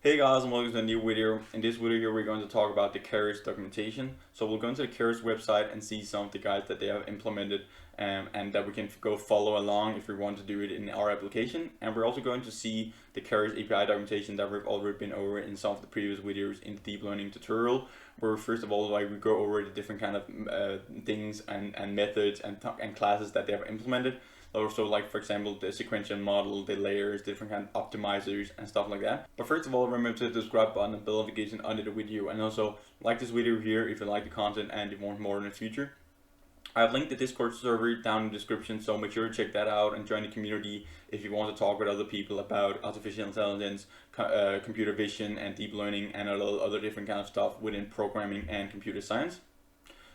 Hey guys, and welcome to a new video. In this video here we're going to talk about the Keras documentation. So we'll go into the Keras website and see some of the guides that they have implemented and that we can go follow along if we want to do it in our application. And we're also going to see the Keras API documentation that we've already been over in some of the previous videos in the deep learning tutorial, where first of all we go over the different kind of things and methods and classes that they have implemented. Also, like for example, the sequential model, the layers, different kind of optimizers and stuff like that. But first of all, remember to hit the subscribe button and bell notification under the video, and also like this video here if you like the content and you want more in the future. I've linked the Discord server down in the description, so make sure to check that out and join the community if you want to talk with other people about artificial intelligence, computer vision and deep learning and other different kind of stuff within programming and computer science.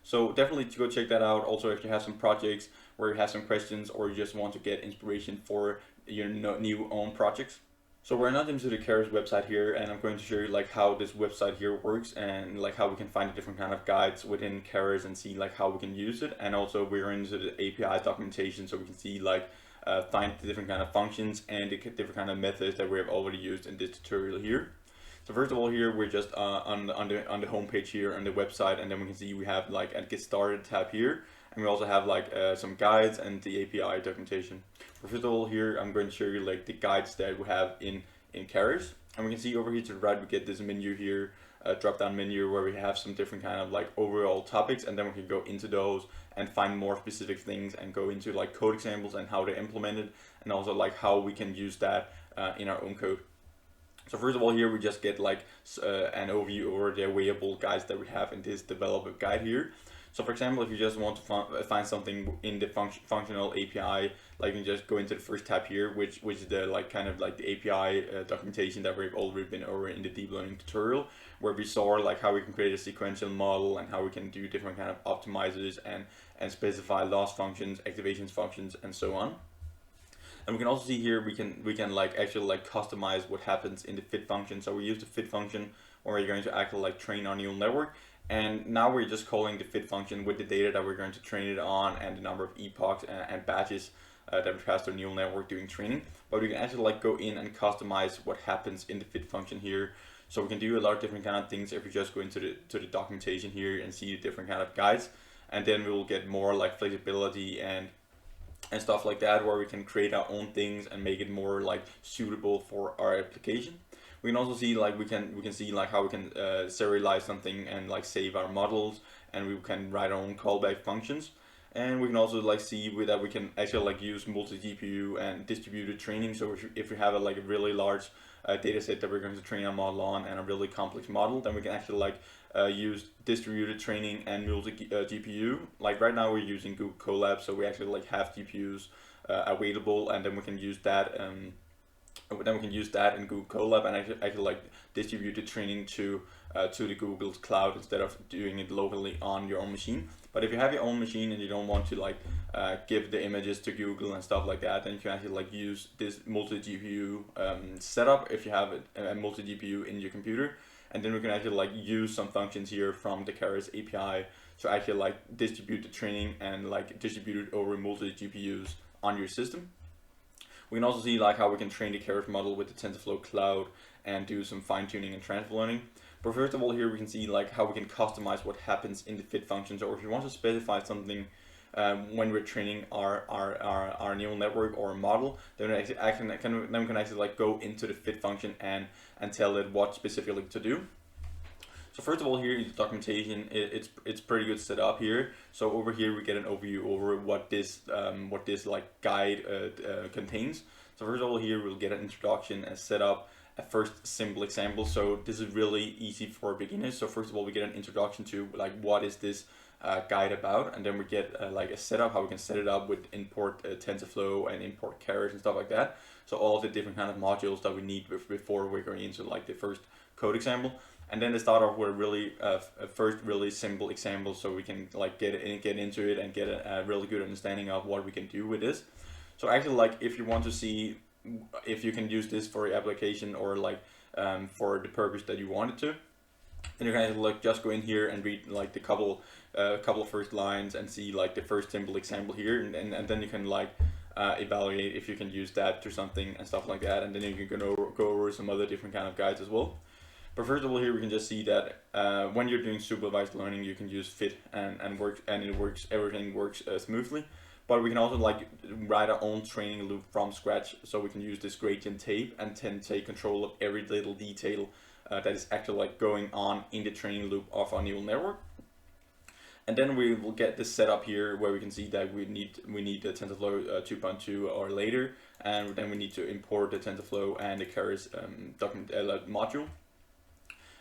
So definitely to go check that out. Also, if you have some projects where you have some questions or you just want to get inspiration for your new own projects. So we're not into the Keras website here, and I'm going to show you like how this website here works and like how we can find the different kind of guides within Keras and see like how we can use it. And also we're into the API documentation, so we can see like find the different kind of functions and the different kind of methods that we have already used in this tutorial here. So first of all, here we're just on the home page here on the website, and then we can see we have like a Get Started tab here, and we also have like some guides and the API documentation. But first of all, here I'm going to show you like the guides that we have in Keras, and we can see over here to the right we get this menu here, drop down menu where we have some different kind of like overall topics, and then we can go into those and find more specific things and go into like code examples and how they implement it, and also like how we can use that in our own code. So first of all, here we just get like an overview over the available guides that we have in this developer guide here. So for example, if you just want to find something in the functional API, like you can just go into the first tab here, which is the like kind of like the API documentation that we've already been over in the deep learning tutorial, where we saw like how we can create a sequential model and how we can do different kind of optimizers and specify loss functions, activations functions, and so on. And we can also see here we can like actually like customize what happens in the fit function. So we use the fit function where we're going to actually like train our neural network, and now we're just calling the fit function with the data that we're going to train it on and the number of epochs and batches that we pass to our neural network during training. But we can actually like go in and customize what happens in the fit function here. So we can do a lot of different kind of things if we just go into the documentation here and see the different kind of guides, and then we will get more like flexibility and stuff like that, where we can create our own things and make it more like suitable for our application. We can also see like we can see like how we can serialize something and like save our models, and we can write our own callback functions. And we can also like see that we can actually like use multi-GPU and distributed training. So if we have a really large data set that we're going to train our model on and a really complex model, then we can actually like use distributed training and multi-GPU. Like right now we're using Google Colab, so we actually like have GPUs available, and then we can use that in Google Colab and actually like distributed training to the Google's cloud instead of doing it locally on your own machine. But if you have your own machine and you don't want to like give the images to Google and stuff like that, then you can actually like use this multi-GPU setup if you have a multi-GPU in your computer. And then we can actually like use some functions here from the Keras API to actually like distribute the training and like distribute it over multi GPUs on your system. We can also see like how we can train the Keras model with the TensorFlow cloud and do some fine tuning and transfer learning. But first of all, here we can see like how we can customize what happens in the fit functions, or if you want to specify something when we're training our neural network or a model, then we can actually like go into the fit function and tell it what specifically to do. So first of all, here is the documentation. It's pretty good set up here. So over here we get an overview over what this like guide contains. So first of all, here we'll get an introduction and set up a first simple example. So this is really easy for beginners. So first of all, we get an introduction to like what is this guide about, and then we get like a setup, how we can set it up with import TensorFlow and import Keras and stuff like that. So all of the different kind of modules that we need before we're going into like the first code example. And then to start off with really a first really simple example, so we can like get into it and get a really good understanding of what we can do with this. So actually, like if you want to see if you can use this for your application or like for the purpose that you want it to, then you can like just go in here and read like the couple of first lines and see like the first simple example here, and then you can like evaluate if you can use that to something and stuff like that, and then you can go over some other different kind of guides as well. But first of all, here we can just see that when you're doing supervised learning, you can use fit and work, and it works. Everything works smoothly. But we can also like write our own training loop from scratch. So we can use this gradient tape and then take control of every little detail that is actually like going on in the training loop of our neural network. And then we will get this setup here where we can see that we need the TensorFlow 2.2 or later, and then we need to import the TensorFlow and the Keras module.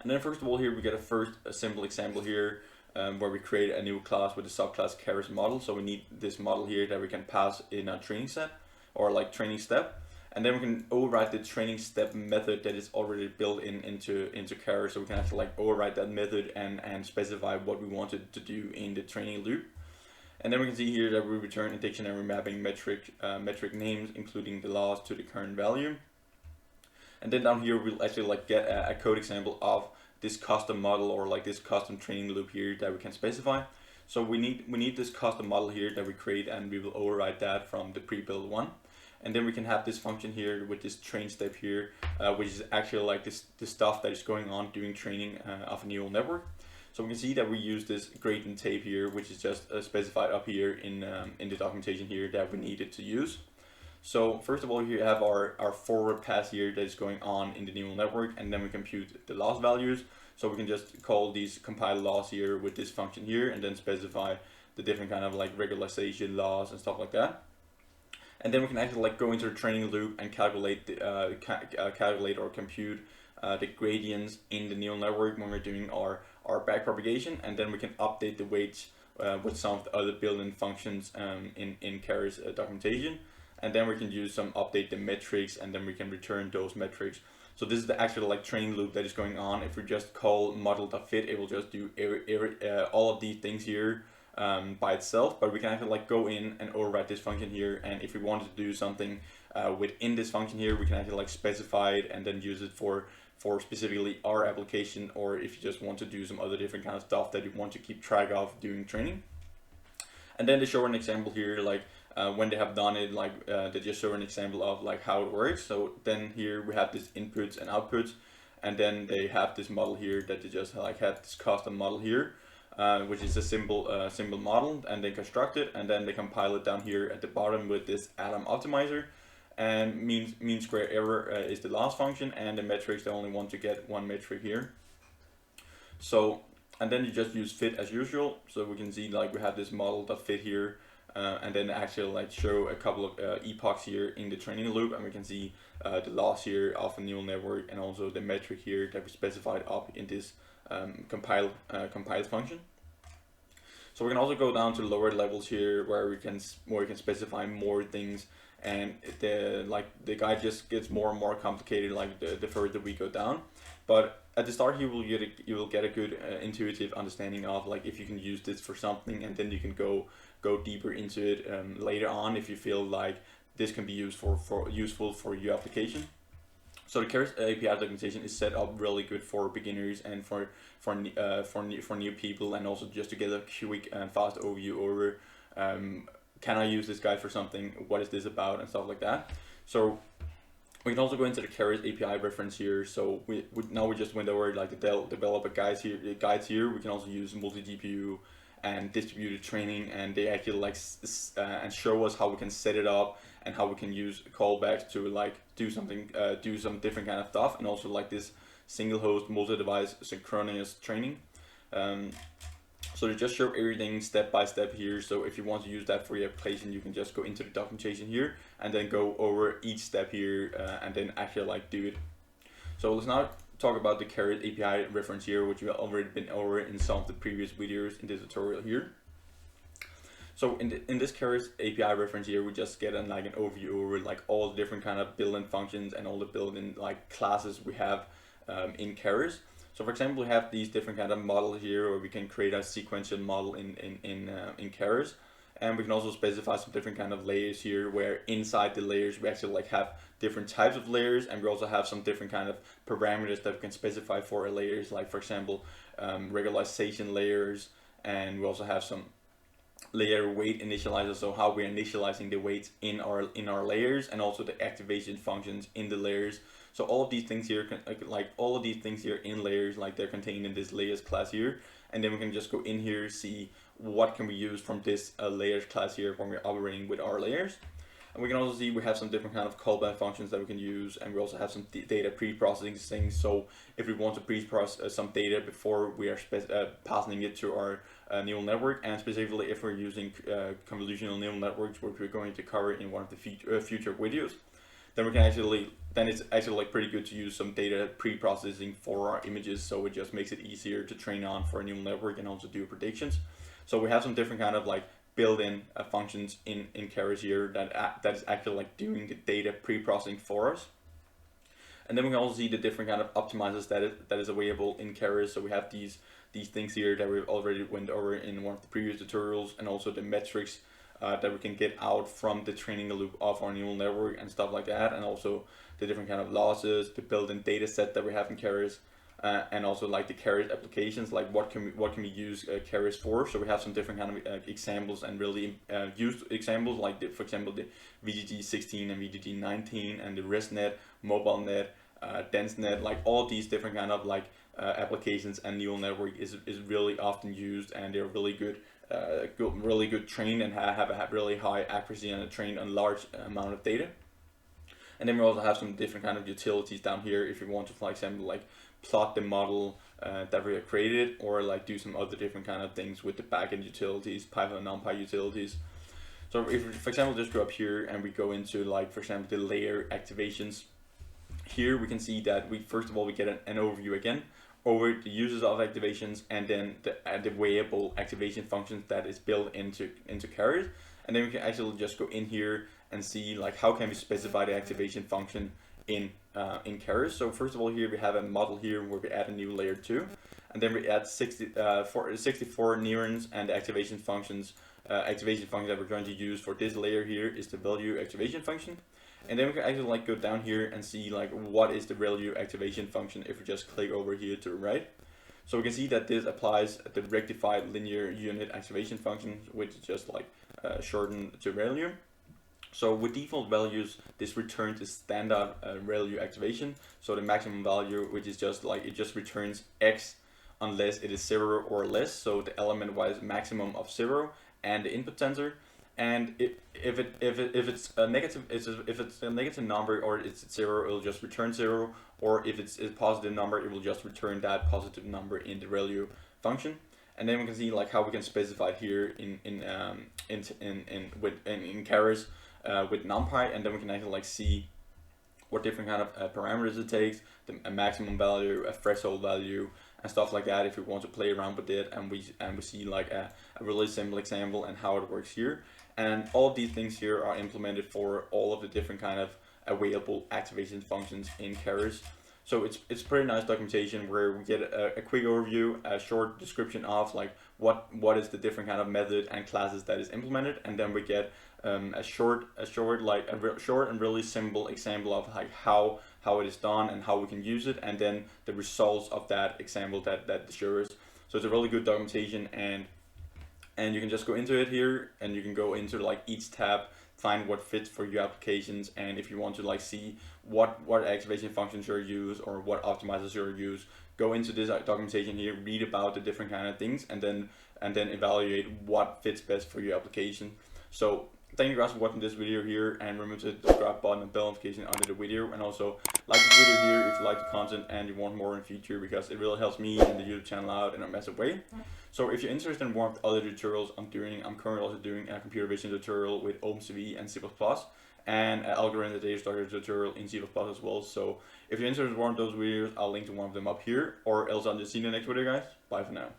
And then first of all, here we get a simple example here where we create a new class with the subclass Keras model. So we need this model here that we can pass in a training set or like training step. And then we can override the training step method that is already built into Keras. So we can actually like override that method and specify what we wanted to do in the training loop. And then we can see here that we return a dictionary mapping metric names, including the loss to the current value. And then down here we'll actually like get a code example of this custom model or like this custom training loop here that we can specify. So we need this custom model here that we create, and we will override that from the pre-built one. And then we can have this function here with this train step here, which is actually like this stuff that is going on during training of a neural network. So we can see that we use this gradient tape here, which is just specified up here in the documentation here that we needed to use. So first of all, here you have our forward pass here that is going on in the neural network, and then we compute the loss values. So we can just call these compile loss here with this function here, and then specify the different kind of like regularization loss and stuff like that. And then we can actually like go into the training loop and calculate the calculate or compute the gradients in the neural network when we're doing our backpropagation, and then we can update the weights with some of the other built-in functions in Keras documentation. And then we can use some update the metrics, and then we can return those metrics. So this is the actual like training loop that is going on. If we just call model.fit, it will just do all of these things here by itself. But we can actually like go in and override this function here, and if we wanted to do something within this function here, we can actually like specify it and then use it for specifically our application, or if you just want to do some other different kind of stuff that you want to keep track of during training. And then they show an example here, like when they have done it, like they just show an example of like how it works. So then here we have this inputs and outputs, and then they have this model here that they just like have this custom model here, which is a simple model, and they construct it, and then they compile it down here at the bottom with this atom optimizer. And mean square error is the loss function, and the metrics, they only want to get one metric here. So, and then you just use fit as usual. So we can see like we have this model.fit here, and then actually like show a couple of epochs here in the training loop, and we can see the loss here of a neural network, and also the metric here that we specified up in this compile function. So we can also go down to lower levels here where we can specify more things, and the guide just gets more and more complicated like the further we go down. But at the start you will get a good intuitive understanding of like if you can use this for something, and then you can go deeper into it later on if you feel like this can be useful for your application. So the Keras API documentation is set up really good for beginners and for new people, and also just to get a quick and fast overview over can I use this guide for something, what is this about, and stuff like that. So we can also go into the Keras API reference here. So we just went over like the developer guides here. We can also use multi-GPU and distributed training, and they actually like and show us how we can set it up and how we can use callbacks to like do some different kind of stuff, and also like this single host multi-device synchronous training. So they just show everything step by step here. So if you want to use that for your application, you can just go into the documentation here and then go over each step here and then actually like do it. So let's now talk about the Keras API reference here, which we have already been over in some of the previous videos in this tutorial here. So in this Keras API reference here, we just get an overview over like all the different kind of built-in functions and all the built-in like classes we have in Keras. So for example, we have these different kind of models here, where we can create a sequential model in Keras, and we can also specify some different kind of layers here, where inside the layers we actually like have different types of layers, and we also have some different kind of parameters that we can specify for our layers, like for example regularization layers, and we also have some layer weight initializer, so how we're initializing the weights in our layers, and also the activation functions in the layers. So all of these things here, like all of these things here in layers, like they're contained in this layers class here, and then we can just go in here, see what can we use from this layers class here when we're operating with our layers. And we can also see we have some different kind of callback functions that we can use, and we also have some data pre-processing things. So if we want to pre-process some data before we are passing it to our neural network, and specifically if we're using convolutional neural networks, which we're going to cover in one of the future videos, then we can it's actually like pretty good to use some data pre-processing for our images. So it just makes it easier to train on for a neural network and also do predictions. So we have some different kind of like built-in functions in Keras here that is actually like doing the data pre-processing for us. And then we can also see the different kind of optimizers that is available in Keras. So we have these things here that we've already went over in one of the previous tutorials, and also the metrics that we can get out from the training loop of our neural network and stuff like that, and also the different kind of losses, the built-in data set that we have in Keras. And also like the Keras applications, like what can we use Keras for. So we have some different kind of examples, and really used examples, like for example the VGG16 and VGG19 and the ResNet, MobileNet, DenseNet, like all these different kind of like applications and neural network is really often used, and they're really good, really good trained, and have a really high accuracy, and are trained on large amount of data. And then we also have some different kind of utilities down here if you want to, for example, like plot the model that we have created, or like do some other different kind of things with the backend utilities, Python and NumPy utilities. So if we, for example, just go up here and we go into like, for example, the layer activations, here we can see that we first of all we get an overview again over the uses of activations, and then the weighable activation functions that is built into Keras. And then we can actually just go in here and see like how can we specify the activation function in Keras. So first of all, here we have a model here where we add a new layer 2, and then we add 64 neurons, and the activation function that we're going to use for this layer here is the value activation function. And then we can actually like go down here and see like what is the value activation function if we just click over here to the right. So we can see that this applies the rectified linear unit activation function, which is just like shortened to value. So with default values, this returns the standard value activation. So the maximum value, which is just like, it just returns X unless it is 0 or less. So the element-wise maximum of 0 and the input tensor. And if it's a negative number, or it's 0, it'll just return 0. Or if it's a positive number, it will just return that positive number in the value function. And then we can see like how we can specify here in Keras with NumPy, and then we can actually like see what different kind of parameters it takes, a maximum value, a threshold value, and stuff like that if we want to play around with it. And we see like a really simple example and how it works here. And all of these things here are implemented for all of the different kind of available activation functions in Keras. So it's pretty nice documentation where we get a quick overview, a short description of like what is the different kind of method and classes that is implemented, and then we get a short and really simple example of like how it is done and how we can use it, and then the results of that example that shows. So it's a really good documentation, and you can just go into it here, and you can go into like each tab, find what fits for your applications, and if you want to like see what activation functions you're use or what optimizers you're use, go into this documentation here, read about the different kind of things, and then evaluate what fits best for your application. So thank you guys for watching this video here, and remember to hit the subscribe button and bell notification under the video, and also like the video here if you like the content and you want more in future, because it really helps me and the YouTube channel out in a massive way. So if you're interested in more of the other tutorials I'm currently also doing a computer vision tutorial with OpenCV and C++, and an algorithm data structure tutorial in C++ as well. So if you're interested in one of those videos, I'll link to one of them up here, or else I'll just see you in the next video, guys. Bye for now.